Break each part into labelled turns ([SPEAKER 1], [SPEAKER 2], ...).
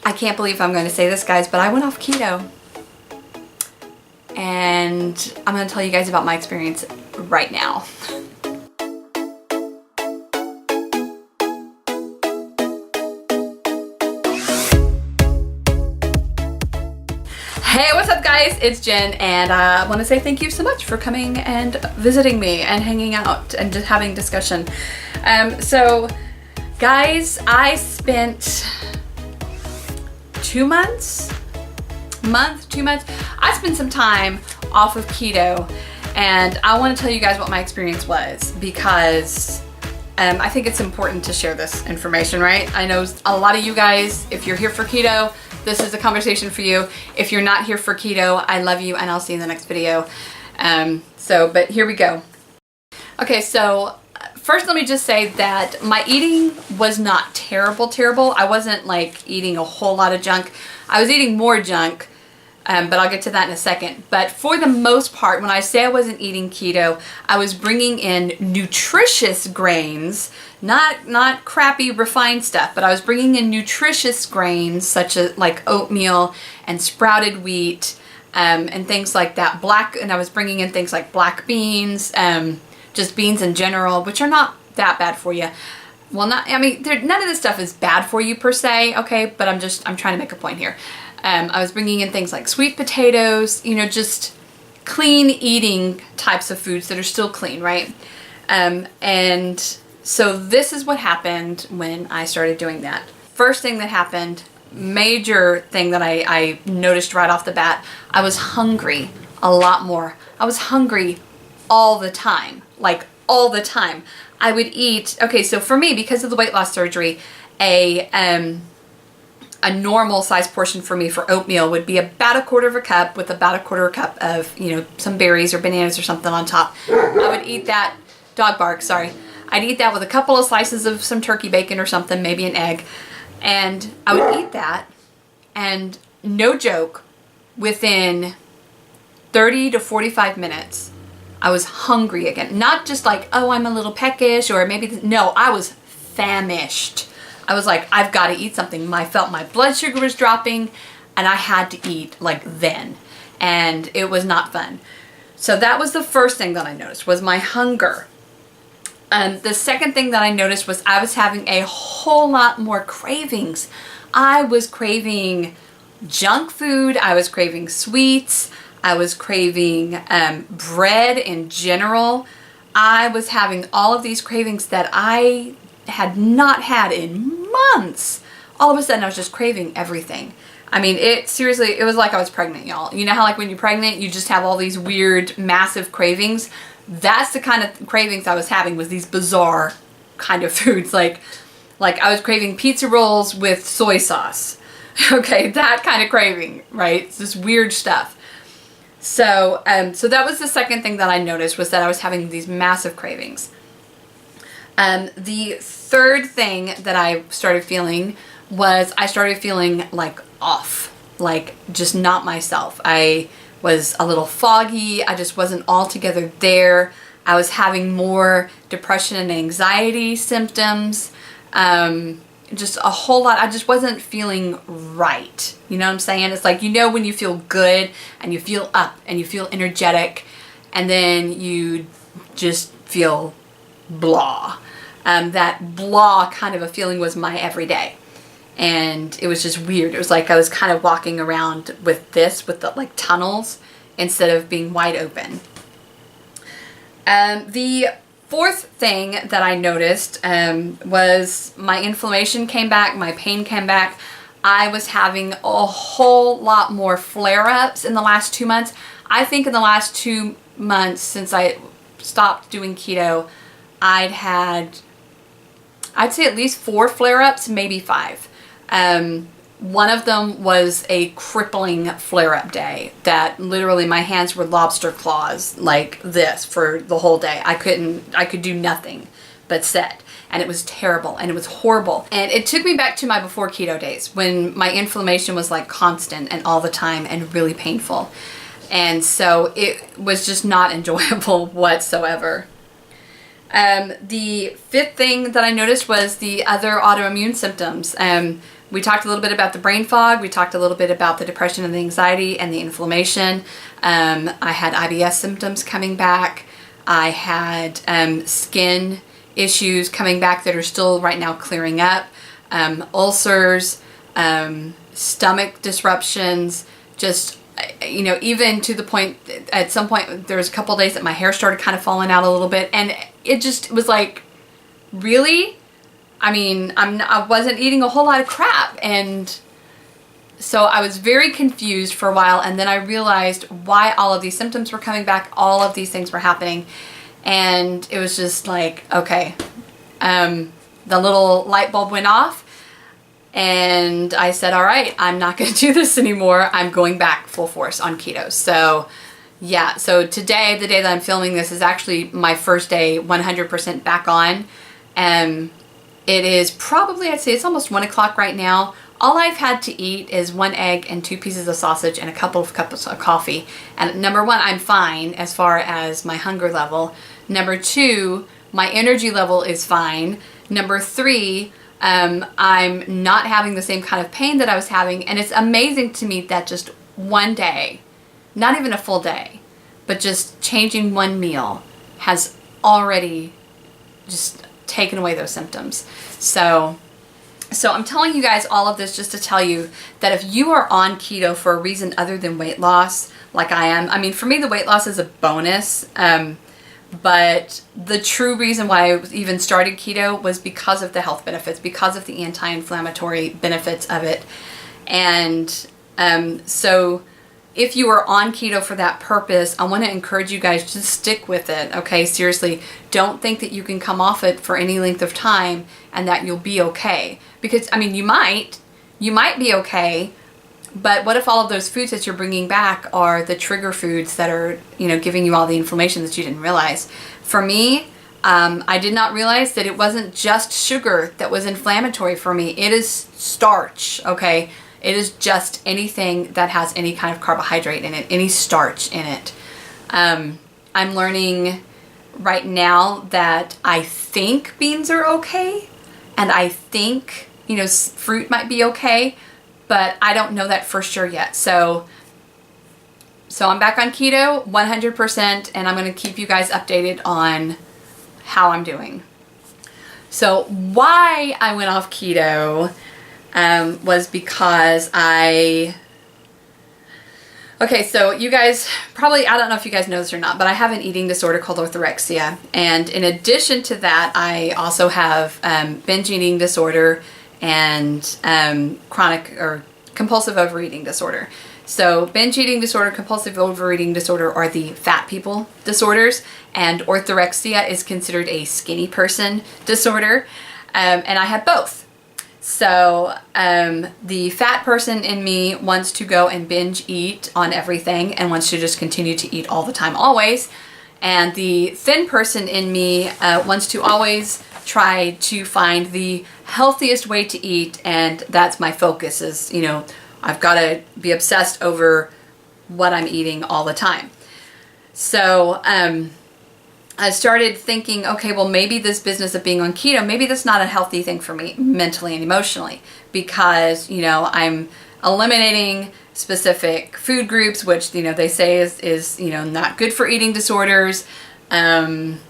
[SPEAKER 1] I can't believe I'm going to say this, guys, but I went off keto. And I'm going to tell you guys about my experience right now. Hey, what's up, guys? It's Jen, and I want to say thank you so much for coming and visiting me and hanging out and just having discussion. So, guys, I spent 2 months? I spent some time off of keto, and I want to tell you guys what my experience was, because I think it's important to share this information, right? I know a lot of you guys, if you're here for keto, this is a conversation for you. If you're not here for keto, I love you, and I'll see you in the next video. But here we go. Okay, so first let me just say that my eating was not terrible. I wasn't like eating a whole lot of junk. I was eating more junk, but I'll get to that in a second. But for the most part, when I say I wasn't eating keto, I was bringing in nutritious grains, not crappy refined stuff, but I was bringing in nutritious grains such as like oatmeal and sprouted wheat, and things like that. And I was bringing in things like black beans, just beans in general, which are not that bad for you. Well, none of this stuff is bad for you per se, okay? But I'm trying to make a point here. I was bringing in things like sweet potatoes, just clean eating types of foods that are still clean, right? And so this is what happened when I started doing that. First thing that happened, major thing that I noticed right off the bat, I was hungry a lot more. I was hungry all the time, like all the time. I would eat, okay, so for me, because of the weight loss surgery, a normal size portion for me for oatmeal would be about 1/4 cup with about 1/4 cup of, some berries or bananas or something on top. I would eat that, dog bark, sorry. I'd eat that with a couple of slices of some turkey bacon or something, maybe an egg. And I would eat that, and no joke, within 30 to 45 minutes, I was hungry again. Not just like, oh, I'm a little peckish, or maybe, no, I was famished. I was like, I've got to eat something. I felt my blood sugar was dropping, and I had to eat like then. And it was not fun. So that was the first thing that I noticed, was my hunger. The second thing that I noticed was I was having a whole lot more cravings. I was craving junk food. I was craving sweets. I was craving bread in general. I was having all of these cravings that I had not had in months. All of a sudden I was just craving everything. I mean, it was like I was pregnant, y'all. You know how like when you're pregnant, you just have all these weird, massive cravings? That's the kind of cravings I was having, was these bizarre kind of foods. Like I was craving pizza rolls with soy sauce. Okay, that kind of craving, right? It's this weird stuff. So that was the second thing that I noticed, was that I was having these massive cravings. The third thing that I started feeling was I started feeling like off, like just not myself. I was a little foggy. I just wasn't altogether there. I was having more depression and anxiety symptoms. Just a whole lot. I just wasn't feeling right. You know what I'm saying? It's like, when you feel good and you feel up and you feel energetic, and then you just feel blah. That blah kind of a feeling was my everyday. And it was just weird. It was like I was kind of walking around with the like tunnels instead of being wide open. The fourth thing that I noticed was my inflammation came back, my pain came back. I was having a whole lot more flare-ups in the last 2 months. I think in the last 2 months since I stopped doing keto, I'd say at least 4 flare-ups, maybe 5. One of them was a crippling flare-up day that literally my hands were lobster claws like this for the whole day. I could do nothing but sit, and it was terrible and it was horrible. And it took me back to my before keto days when my inflammation was like constant and all the time and really painful. And so it was just not enjoyable whatsoever. The fifth thing that I noticed was the other autoimmune symptoms. We talked a little bit about the brain fog. We talked a little bit about the depression and the anxiety and the inflammation. I had IBS symptoms coming back. I had skin issues coming back that are still right now clearing up. Ulcers, stomach disruptions, just, you know, even to the point, at some point, there was a couple of days that my hair started kind of falling out a little bit. And it just was like, really? I mean, I wasn't eating a whole lot of crap. And so I was very confused for a while. And then I realized why all of these symptoms were coming back. All of these things were happening. And it was just like, okay, the little light bulb went off. And I said, all right, I'm not going to do this anymore. I'm going back full force on keto. So yeah, so today, the day that I'm filming this, is actually my first day 100% back on. It is probably, I'd say it's almost 1 o'clock right now. All I've had to eat is 1 egg and 2 pieces of sausage and a couple of cups of coffee. And number 1, I'm fine as far as my hunger level. Number 2, my energy level is fine. Number 3, I'm not having the same kind of pain that I was having. And it's amazing to me that just one day, not even a full day, but just changing one meal has already just taken away those symptoms. So I'm telling you guys all of this just to tell you that if you are on keto for a reason other than weight loss, like I am, I mean, for me, the weight loss is a bonus. But the true reason why I even started keto was because of the health benefits, because of the anti-inflammatory benefits of it. And so if you are on keto for that purpose, I want to encourage you guys to stick with it. Okay, seriously, don't think that you can come off it for any length of time and that you'll be okay. Because, I mean, you might be okay, but what if all of those foods that you're bringing back are the trigger foods that are, you know, giving you all the inflammation that you didn't realize? For me, I did not realize that it wasn't just sugar that was inflammatory for me. It is starch, okay? It is just anything that has any kind of carbohydrate in it, any starch in it. I'm learning right now that I think beans are okay, and I think, you know, fruit might be okay, but I don't know that for sure yet. So I'm back on keto 100%, and I'm going to keep you guys updated on how I'm doing. So why I went off keto was because okay, so you guys probably, I don't know if you guys know this or not, but I have an eating disorder called orthorexia. And in addition to that, I also have binge eating disorder and chronic or compulsive overeating disorder. So binge eating disorder, compulsive overeating disorder are the fat people disorders, and orthorexia is considered a skinny person disorder, and I have both. So the fat person in me wants to go and binge eat on everything and wants to just continue to eat all the time, always. And the thin person in me wants to always try to find the healthiest way to eat, and that's my focus is, you know, I've got to be obsessed over what I'm eating all the time. So I started thinking, okay, well, maybe this business of being on keto, maybe that's not a healthy thing for me mentally and emotionally, because, you know, I'm eliminating specific food groups, which, you know, they say is you know, not good for eating disorders. I'm,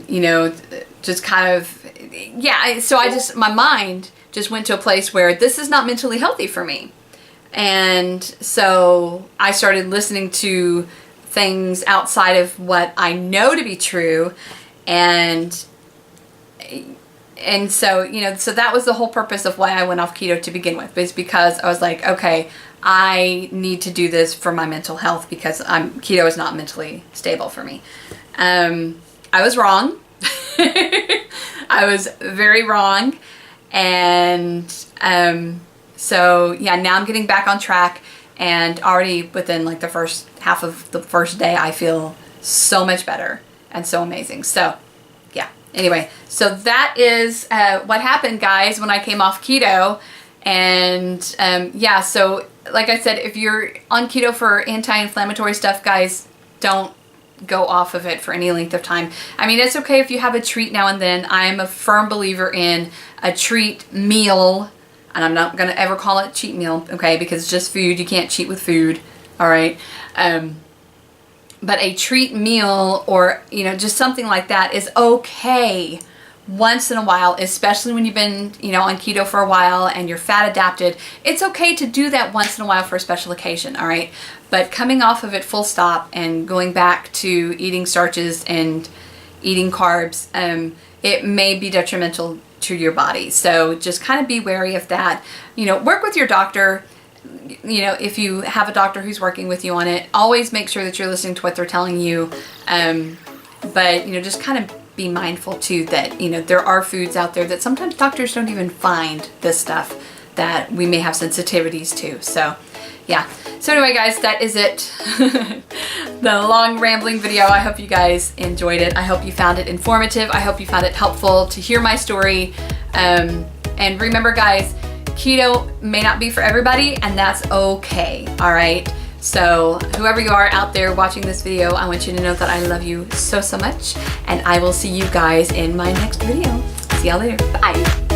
[SPEAKER 1] you know, just kind of, yeah, so my mind just went to a place where this is not mentally healthy for me. And so I started listening to things outside of what I know to be true, and so, you know, so that was the whole purpose of why I went off keto to begin with, is because I was like, okay, I need to do this for my mental health, because keto is not mentally stable for me. I was wrong. I was very wrong, and so yeah, now I'm getting back on track. And already within like the first half of the first day, I feel so much better and so amazing. So yeah, anyway, so that is what happened, guys, when I came off keto. And yeah, so like I said, if you're on keto for anti-inflammatory stuff, guys, don't go off of it for any length of time. I mean, it's okay if you have a treat now and then. I'm a firm believer in a treat meal. and I'm not gonna ever call it cheat meal, okay, because it's just food. You can't cheat with food, all right? But a treat meal, or, you know, just something like that is okay once in a while, especially when you've been, you know, on keto for a while and you're fat adapted. It's okay to do that once in a while for a special occasion, all right? But coming off of it full stop and going back to eating starches and eating carbs, it may be detrimental to your body. So just kind of be wary of that. You know, work with your doctor. You know, if you have a doctor who's working with you on it, always make sure that you're listening to what they're telling you. But, you know, just kind of be mindful too that, you know, there are foods out there that sometimes doctors don't even find this stuff that we may have sensitivities to. So yeah. So anyway, guys, that is it. The long rambling video. I hope you guys enjoyed it. I hope you found it informative. I hope you found it helpful to hear my story. And remember, guys, keto may not be for everybody, and that's okay, all right? So whoever you are out there watching this video, I want you to know that I love you so, so much, and I will see you guys in my next video. See y'all later. Bye.